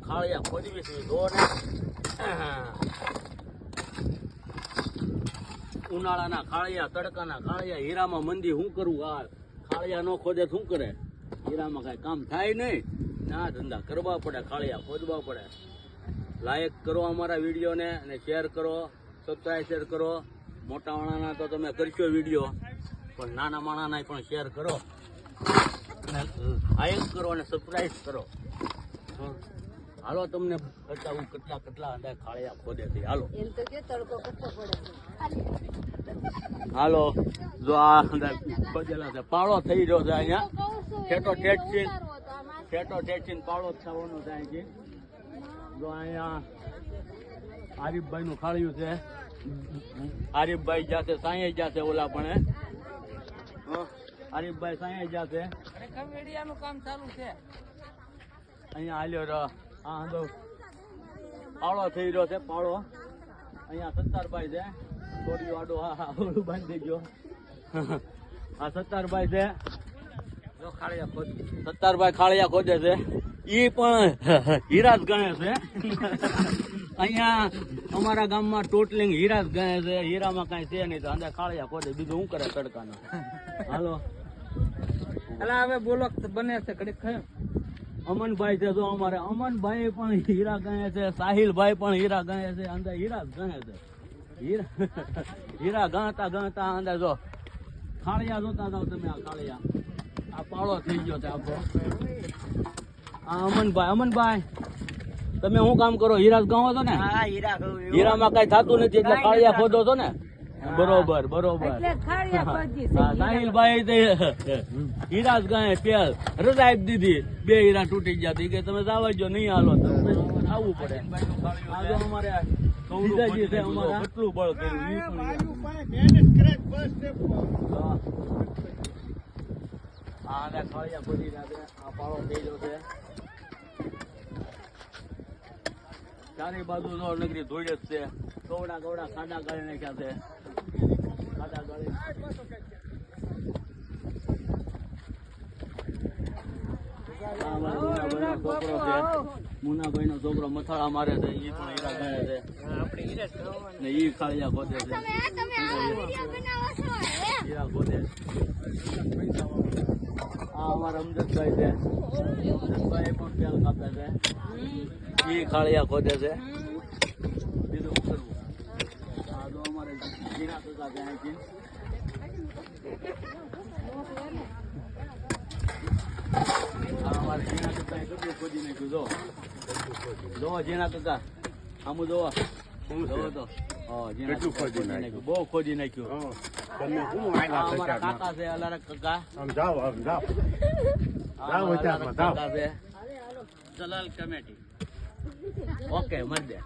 ખાળિયા ખોદવી છે જો ને ઉનાળાના ખાળિયા, તડકાના ખાળિયા, હીરામાં મંદી શું કરવું? આ ખાળિયા નો ખોદે શું કરે? હીરામાં કઈ કામ થાય નહીં. ના ધંધા કરવા પડે, ખાળિયા ખોદવા પડે. લાઈક કરો અમારા વિડીયોને અને શેર કરો, સબસ્ક્રાઈબ કરો. મોટા માણાના તો તમે કરશો વિડીયો, પણ નાના માણાના પણ શેર કરો, લાઈક કરો અને સબસ્ક્રાઈબ કરો. હાલો તમને બતાવું કેટલા અંદાજ ખાળિયા ખોદે છે. હાલો હાલો, જો આ અંદર ખોદેલા છે. પાળો થઈ રહ્યો છે અહીંયા. ઠેઠો ઠેઠી પાળો થવાનો છે અહીંથી. જો અહીંયા આરીફભાઈ નું ખાળિયું છે. આરીફભાઈ જાતે સાંઈ જાતે ઓલા પણ આરીફભાઈ સાંઈ જાતે કામ ચાલુ છે અહીંયા. હાલ્યો આ પાળો થઈ રહ્યો છે. પાળો અહીંયા સત્તારભાઈ છે. થોડી વાડો ઓલું બાંધી ગયો. આ સત્તારભાઈ છે. સત્તારભાઈ ખાળિયા ખોદે છે. ઈ પણ હીરા જ ગણે છે. અહીંયા અમારા ગામમાં ટોટલિંગ હીરા જ ગણે છે. હીરામાં કઈ છે નહીં તો અંદર ખાળિયા ખોદે. બીજું શું કરે તડકાનું? હાલો હવે બોલો બને છે કડીક ખાય. અમનભાઈ છે. જો અમારે અમનભાઈ પણ હીરા ગણે છે. સાહિલભાઈ પણ હીરા ગણે છે. અંદર હીરા જ ગણે છે. હીરા ગણતા અંદર જો ખાળિયા જોતા જાવ તમે. આ ખાળિયા આ પાળો થઈ ગયો છે આપણો. આ અમનભાઈ તમે શું કામ કરો? હીરા જ ગણો છો ને? હીરામાં કઈ થતું નથી એટલે ખાળિયા ખોદો છો ને? બરોબર. સાહિલભાઈ હીરા જ ગણે. પેલ રજા આપી દીધી, 2 હીરા તૂટી ગયા. કે તમે જાવ જો નહીં હાલો તો આવવું પડે. અમારે જીજાજી છે અમારા. કેટલું બળ કર્યું. ખાળિયા ખોદી રહ્યા. આ પાળો થઈ ગયો છે. ચારે બાજુ નગરી ધોઈ જ છે. ગવડા ખાડા ગાળી નાખ્યા છે. મુનાભાઈ નો છોકરો મથાળા મારે છે. ઈ પણ હીરા ગણે છે ને ઈ ખાળિયા ખોદે છે. હીરા ખોદે. આ અમારા અમજદભાઈ છે. અમજદભાઈ પણ તેલ કાપે છે. ઈ ખાળિયા ખોદે છે. બીજું શું કરવું? આ તો અમારે જીના ટકા છે અહીંથી. અમારે જીના ટકા કેટલું ખોદી નાખ્યું. જો જીના ટકા આમું જોવો તો બહુ ખોદી નાખ્યું. અમારા કાકા છે અલારક કાકા. કાકા છે જલાલ કમેટી. ઓકે મળી